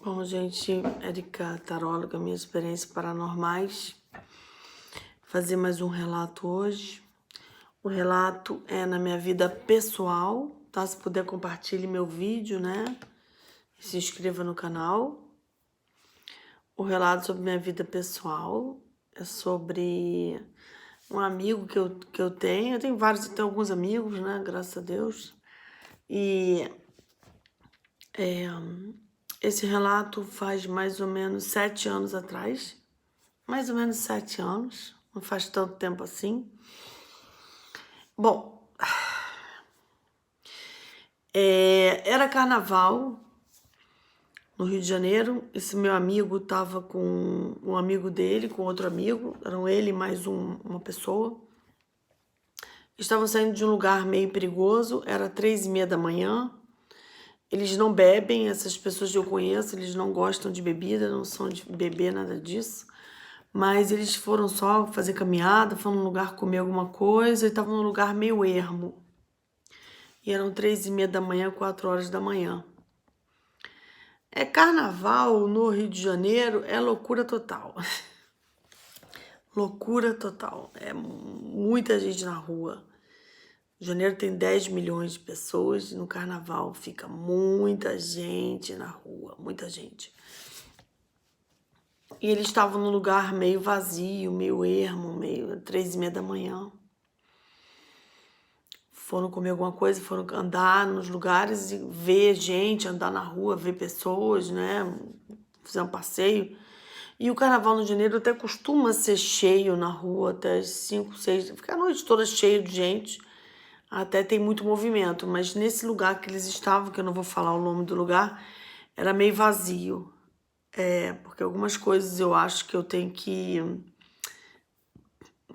Bom, gente, Érica Taróloga, minhas experiências paranormais. Fazer mais um relato hoje. O relato é na minha vida pessoal, tá? Se puder, compartilhe meu vídeo, né? E se inscreva no canal. O relato sobre minha vida pessoal é sobre um amigo que eu tenho. Eu tenho vários, eu tenho alguns amigos, né? Graças a Deus. E esse relato faz mais ou menos 7 anos atrás. Mais ou menos 7 anos, não faz tanto tempo assim. Bom, era carnaval no Rio de Janeiro. Esse meu amigo estava com um amigo dele, com outro amigo, eram ele e mais uma pessoa. Estavam saindo de um lugar meio perigoso, era 3h30 da manhã. Eles não bebem, essas pessoas que eu conheço, eles não gostam de bebida, não são de beber, nada disso. Mas eles foram só fazer caminhada, foram num lugar comer alguma coisa e estavam num lugar meio ermo. E eram 3h30 da manhã, 4 horas da manhã. Carnaval no Rio de Janeiro é loucura total. Loucura total. É muita gente na rua. Janeiro tem 10 milhões de pessoas, no carnaval fica muita gente na rua, muita gente. E eles estavam num lugar meio vazio, meio ermo, meio 3h30 da manhã. Foram comer alguma coisa, foram andar nos lugares e ver gente, andar na rua, ver pessoas, né? Fazer um passeio. E o carnaval no janeiro até costuma ser cheio na rua, até as 5, 6, fica a noite toda cheia de gente. Até tem muito movimento, mas nesse lugar que eles estavam, que eu não vou falar o nome do lugar, era meio vazio. Porque algumas coisas eu acho que eu tenho que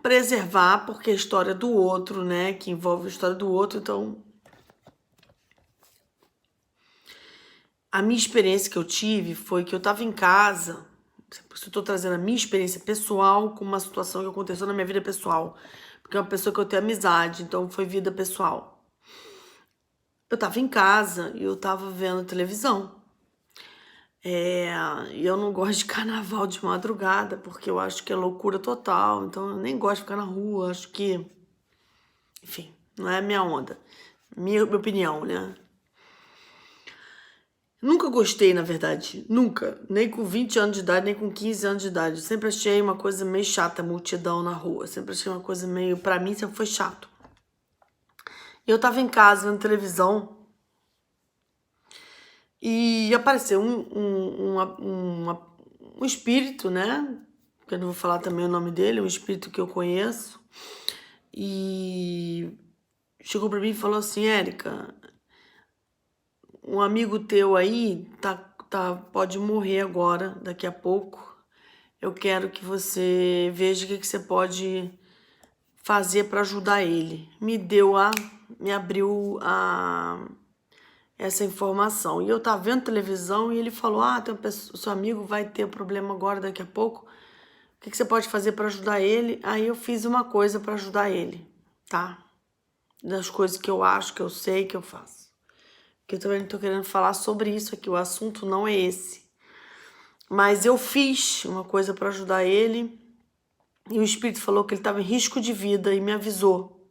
preservar, porque é a história do outro, né? Que envolve a história do outro, então. A minha experiência que eu tive foi que eu estava em casa. Eu estou trazendo a minha experiência pessoal com uma situação que aconteceu na minha vida pessoal. Porque é uma pessoa que eu tenho amizade, então foi vida pessoal. Eu estava em casa e eu estava vendo televisão. E eu não gosto de carnaval de madrugada, porque eu acho que é loucura total. Então eu nem gosto de ficar na rua, acho que. Enfim, não é a minha onda. Minha opinião, né? Nunca gostei, na verdade. Nunca. Nem com 20 anos de idade, nem com 15 anos de idade. Sempre achei uma coisa meio chata, multidão na rua. Sempre achei uma coisa meio. Pra mim, sempre foi chato. Eu tava em casa vendo televisão e apareceu um espírito, né? Que eu não vou falar também o nome dele, um espírito que eu conheço. E chegou pra mim e falou assim: Érica, um amigo teu aí pode morrer agora, daqui a pouco. Eu quero que você veja o que você pode fazer para ajudar ele. Me abriu essa informação. E eu tava vendo televisão e ele falou: o seu amigo vai ter problema agora, daqui a pouco. O que você pode fazer para ajudar ele? Aí eu fiz uma coisa para ajudar ele, tá? Das coisas que eu acho, que eu sei, que eu faço. Porque eu também não tô querendo falar sobre isso aqui, o assunto não é esse. Mas eu fiz uma coisa para ajudar ele. E o espírito falou que ele estava em risco de vida e me avisou.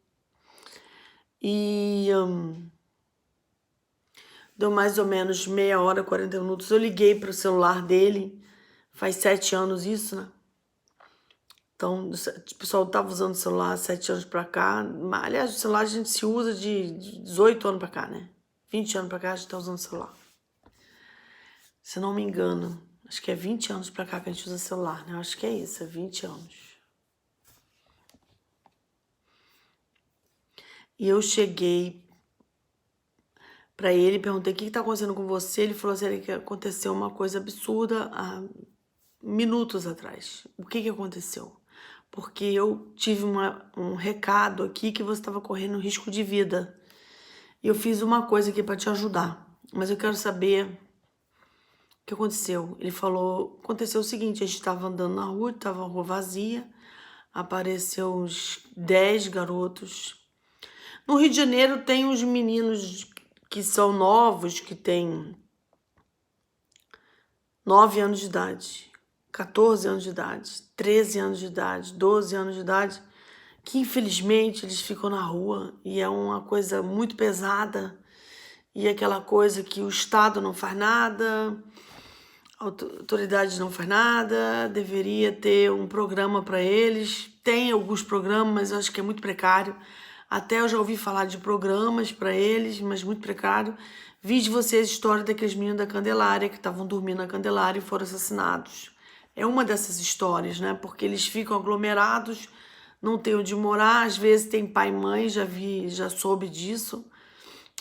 E deu mais ou menos meia hora, 40 minutos. Eu liguei para o celular dele. Faz 7 anos isso, né? Então, o pessoal estava usando o celular há 7 anos para cá. Aliás, o celular a gente se usa de 18 anos para cá, né? 20 anos para cá a gente está usando o celular. Se não me engano, acho que é 20 anos para cá que a gente usa celular, né? Eu acho que é isso, é 20 anos. E eu cheguei para ele, perguntei o que está acontecendo com você. Ele falou assim que aconteceu uma coisa absurda há minutos atrás. O que aconteceu? Porque eu tive um recado aqui que você estava correndo risco de vida. E eu fiz uma coisa aqui para te ajudar. Mas eu quero saber o que aconteceu. Ele falou, aconteceu o seguinte, a gente estava andando na rua, estava a rua vazia. Apareceu uns 10 garotos. No Rio de Janeiro tem uns meninos que são novos, que tem 9 anos de idade, 14 anos de idade, 13 anos de idade, 12 anos de idade, que infelizmente eles ficam na rua e é uma coisa muito pesada e aquela coisa que o Estado não faz nada, a autoridade não faz nada, deveria ter um programa para eles. Tem alguns programas, mas eu acho que é muito precário. Até eu já ouvi falar de programas para eles, mas muito precário. Vi de vocês a história daqueles meninos da Candelária que estavam dormindo na Candelária e foram assassinados. É uma dessas histórias, né? Porque eles ficam aglomerados, não tem onde morar, às vezes tem pai e mãe, já soube disso.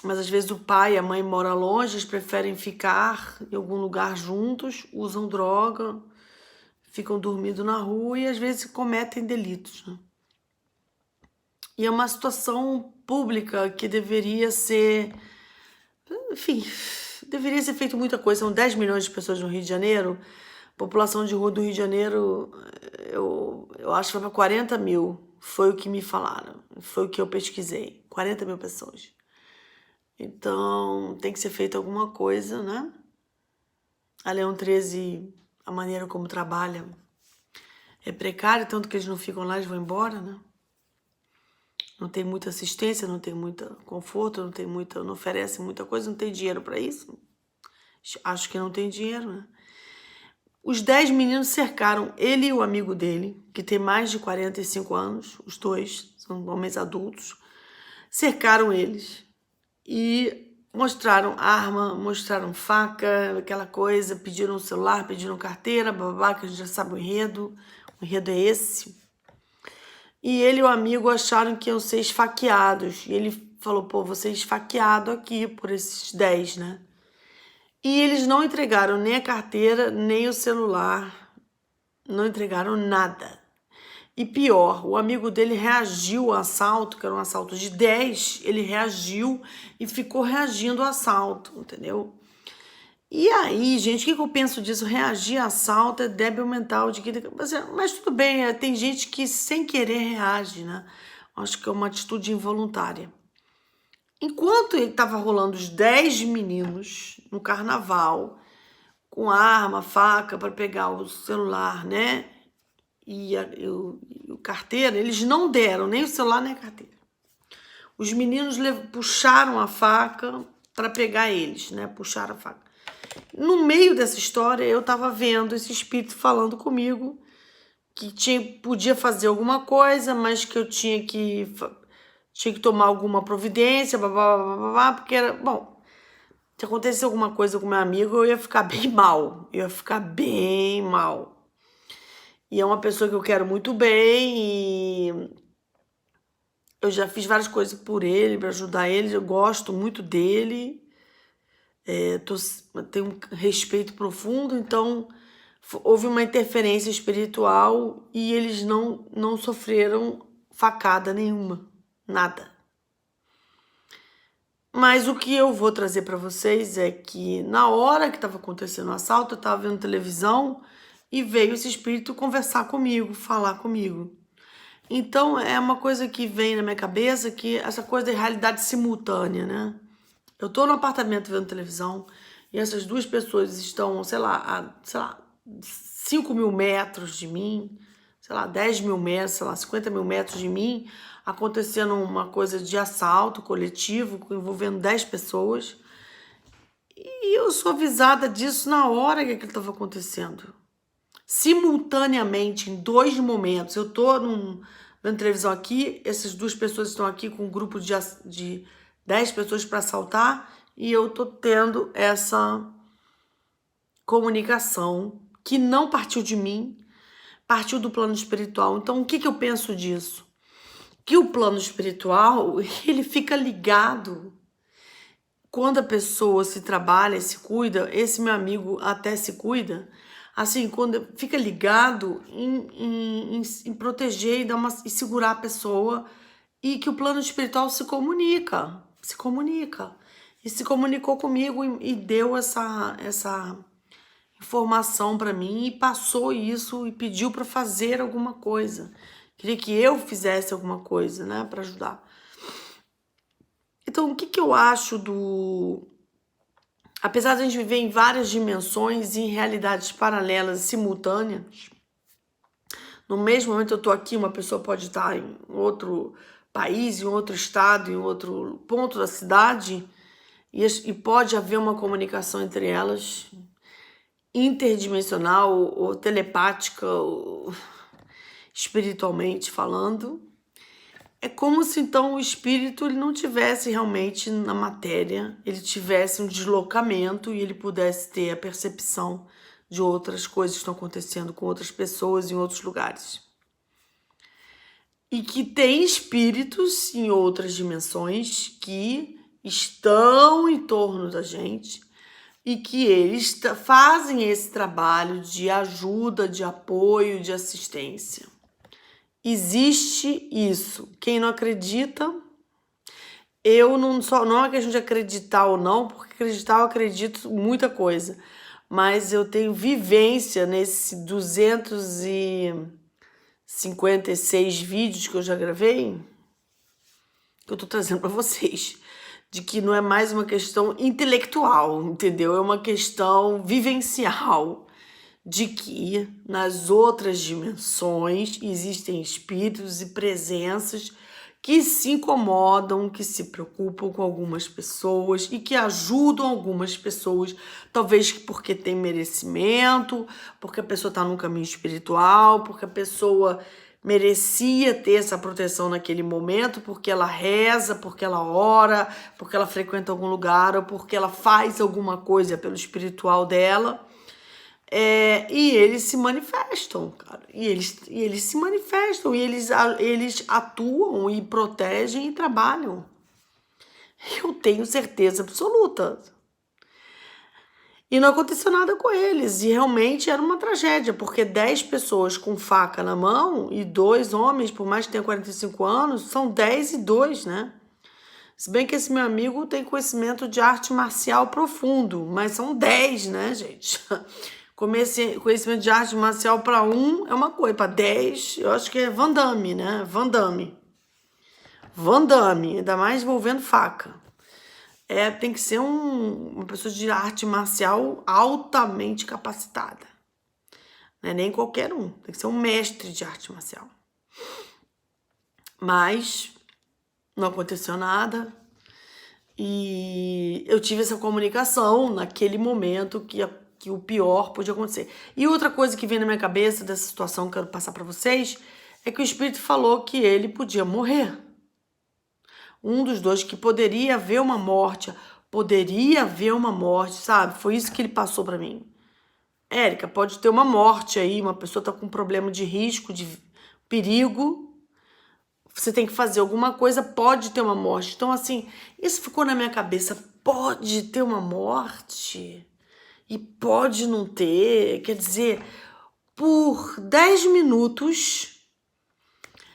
Mas às vezes o pai e a mãe moram longe, eles preferem ficar em algum lugar juntos, usam droga, ficam dormindo na rua e às vezes cometem delitos, né? E é uma situação pública que deveria ser, enfim, deveria ser feito muita coisa. São 10 milhões de pessoas no Rio de Janeiro. A população de rua do Rio de Janeiro, eu acho que vai para 40 mil. Foi o que me falaram, foi o que eu pesquisei. 40 mil pessoas. Então, tem que ser feita alguma coisa, né? A Leão 13, a maneira como trabalha é precária, tanto que eles não ficam lá, eles vão embora, né? Não tem muita assistência, não tem muito conforto, não oferece muita coisa, não tem dinheiro para isso. Acho que não tem dinheiro, né? Os 10 meninos cercaram ele e o amigo dele, que tem mais de 45 anos, os dois são homens adultos, cercaram eles e mostraram arma, mostraram faca, aquela coisa, pediram celular, pediram carteira, babá, que a gente já sabe o enredo é esse. E ele e o amigo acharam que iam ser esfaqueados, e ele falou, pô, vou ser esfaqueado aqui por esses 10, né? E eles não entregaram nem a carteira, nem o celular, não entregaram nada. E pior, o amigo dele reagiu ao assalto, que era um assalto de 10, ele reagiu e ficou reagindo ao assalto, entendeu? E aí, gente, o que eu penso disso? Reagir a assalto é débil mental de que... Mas tudo bem, tem gente que sem querer reage, né? Acho que é uma atitude involuntária. Enquanto ele estava rolando os 10 meninos no carnaval, com arma, faca para pegar o celular, né? E o carteira, eles não deram nem o celular nem a carteira. Os meninos puxaram a faca para pegar eles, né? Puxaram a faca. No meio dessa história, eu estava vendo esse espírito falando comigo que podia fazer alguma coisa, mas que eu tinha que tomar alguma providência, blá, porque era... Bom, se acontecesse alguma coisa com meu amigo, eu ia ficar bem mal. Eu ia ficar bem mal. E é uma pessoa que eu quero muito bem e eu já fiz várias coisas por ele, para ajudar ele. Eu gosto muito dele. Tenho um respeito profundo, então houve uma interferência espiritual e eles não sofreram facada nenhuma, nada. Mas o que eu vou trazer para vocês é que na hora que estava acontecendo o assalto, eu estava vendo televisão e veio esse espírito conversar comigo, falar comigo. Então é uma coisa que vem na minha cabeça, que essa coisa da realidade simultânea, né? Eu tô no apartamento vendo televisão e essas duas pessoas estão, sei lá, 5 mil metros de mim, sei lá, 10 mil metros, sei lá, 50 mil metros de mim, acontecendo uma coisa de assalto coletivo envolvendo 10 pessoas. E eu sou avisada disso na hora que aquilo estava acontecendo. Simultaneamente, em 2 momentos. Eu tô vendo televisão aqui, essas duas pessoas estão aqui com um grupo de 10 pessoas para assaltar e eu tô tendo essa comunicação que não partiu de mim, partiu do plano espiritual. Então, o que eu penso disso? Que o plano espiritual, ele fica ligado quando a pessoa se trabalha, se cuida, esse meu amigo até se cuida, assim, quando fica ligado em proteger e segurar a pessoa e que o plano espiritual se comunica. E se comunicou comigo e deu essa informação para mim e passou isso e pediu para fazer alguma coisa. Queria que eu fizesse alguma coisa, né, para ajudar. Então, o que eu acho apesar de a gente viver em várias dimensões e em realidades paralelas e simultâneas, no mesmo momento eu estou aqui, uma pessoa pode estar em outro país, em outro estado, em outro ponto da cidade, e pode haver uma comunicação entre elas, interdimensional ou telepática, ou espiritualmente falando. É como se então o espírito ele não tivesse realmente na matéria, ele tivesse um deslocamento e ele pudesse ter a percepção de outras coisas que estão acontecendo com outras pessoas em outros lugares. E que tem espíritos em outras dimensões que estão em torno da gente e que eles fazem esse trabalho de ajuda, de apoio, de assistência. Existe isso. Quem não acredita, eu não é questão de acreditar ou não, porque acreditar eu acredito muita coisa, mas eu tenho vivência nesse 256 vídeos que eu já gravei, que eu tô trazendo para vocês, de que não é mais uma questão intelectual, entendeu? É uma questão vivencial, de que nas outras dimensões existem espíritos e presenças que se incomodam, que se preocupam com algumas pessoas e que ajudam algumas pessoas, talvez porque tem merecimento, porque a pessoa está num caminho espiritual, porque a pessoa merecia ter essa proteção naquele momento, porque ela reza, porque ela ora, porque ela frequenta algum lugar ou porque ela faz alguma coisa pelo espiritual dela. E eles se manifestam, cara. E eles se manifestam, e eles atuam e protegem e trabalham. Eu tenho certeza absoluta. E não aconteceu nada com eles. E realmente era uma tragédia, porque 10 pessoas com faca na mão e 2 homens, por mais que tenha 45 anos, são 10 e 2, né? Se bem que esse meu amigo tem conhecimento de arte marcial profundo, mas são 10, né, gente? Conhecimento de arte marcial para 1 é uma coisa, para 10, eu acho que é Van Damme, né? Van Damme, ainda mais envolvendo faca. Tem que ser uma pessoa de arte marcial altamente capacitada. Não é nem qualquer um, tem que ser um mestre de arte marcial. Mas não aconteceu nada. E eu tive essa comunicação naquele momento que o pior podia acontecer. E outra coisa que vem na minha cabeça dessa situação que eu quero passar para vocês é que o espírito falou que ele podia morrer. Um dos dois, que poderia haver uma morte, sabe? Foi isso que ele passou para mim. Érica, pode ter uma morte aí, uma pessoa tá com problema de risco, de perigo, você tem que fazer alguma coisa, pode ter uma morte. Então, assim, isso ficou na minha cabeça, pode ter uma morte e pode não ter. Quer dizer, por 10 minutos,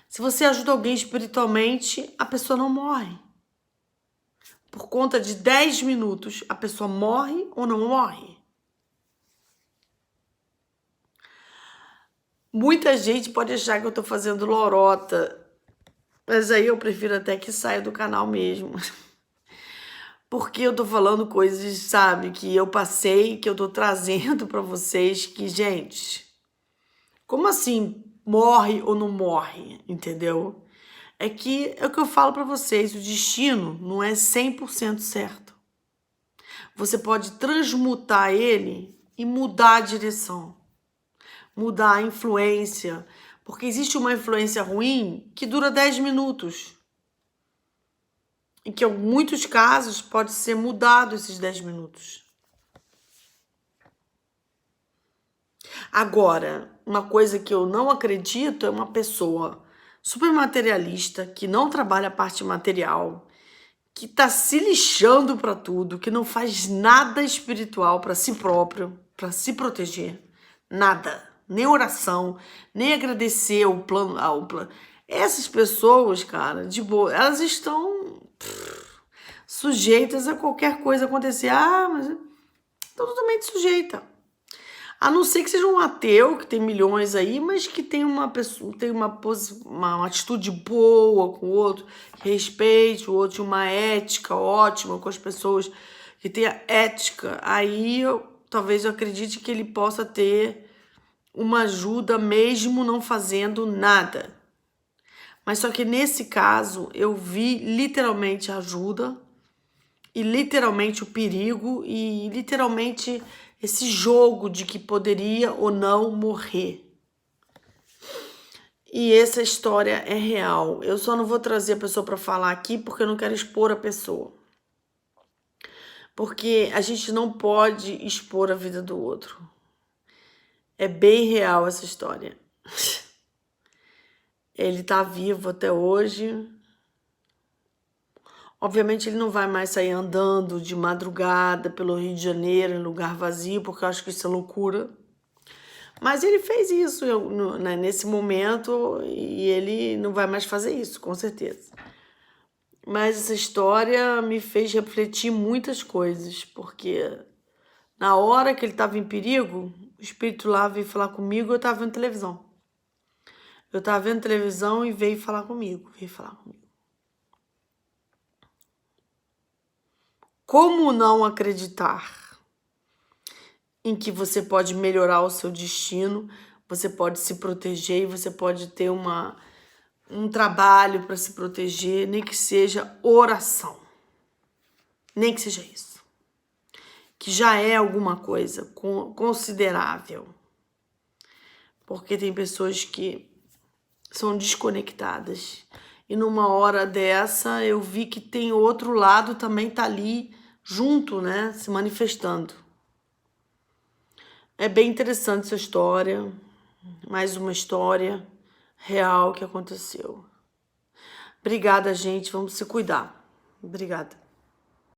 se você ajuda alguém espiritualmente, a pessoa não morre. Por conta de 10 minutos, a pessoa morre ou não morre? Muita gente pode achar que eu tô fazendo lorota, mas aí eu prefiro até que saia do canal mesmo. Porque eu tô falando coisas, sabe, que eu passei, que eu tô trazendo pra vocês, que, gente, como assim morre ou não morre, entendeu? É o que eu falo pra vocês, o destino não é 100% certo. Você pode transmutar ele e mudar a direção, mudar a influência, porque existe uma influência ruim que dura 10 minutos. E que em muitos casos pode ser mudado esses 10 minutos. Agora, uma coisa que eu não acredito é uma pessoa super materialista, que não trabalha a parte material, que tá se lixando para tudo, que não faz nada espiritual para si próprio, para se proteger. Nada. Nem oração, nem agradecer ao plano. Essas pessoas, cara, de boa, elas estão sujeitas a qualquer coisa acontecer. Mas estão totalmente sujeita. A não ser que seja um ateu, que tem milhões aí, mas que tem uma pessoa, tem uma atitude boa com o outro, que respeite o outro, uma ética ótima com as pessoas que tenha ética, aí talvez eu acredite que ele possa ter uma ajuda mesmo não fazendo nada. Mas só que nesse caso eu vi literalmente a ajuda e literalmente o perigo e literalmente esse jogo de que poderia ou não morrer. E essa história é real. Eu só não vou trazer a pessoa para falar aqui porque eu não quero expor a pessoa. Porque a gente não pode expor a vida do outro. É bem real essa história. Ele tá vivo até hoje. Obviamente ele não vai mais sair andando de madrugada pelo Rio de Janeiro em lugar vazio, porque eu acho que isso é loucura. Mas ele fez isso nesse momento e ele não vai mais fazer isso, com certeza. Mas essa história me fez refletir muitas coisas, porque na hora que ele estava em perigo, o espírito lá veio falar comigo, eu estava vendo televisão. Eu estava vendo televisão e veio falar comigo, Como não acreditar em que você pode melhorar o seu destino, você pode se proteger e você pode ter um trabalho para se proteger, nem que seja oração. Nem que seja isso. Que já é alguma coisa considerável. Porque tem pessoas que são desconectadas. E numa hora dessa eu vi que tem outro lado também tá ali junto, né? Se manifestando. É bem interessante essa história. Mais uma história real que aconteceu. Obrigada, gente. Vamos se cuidar. Obrigada.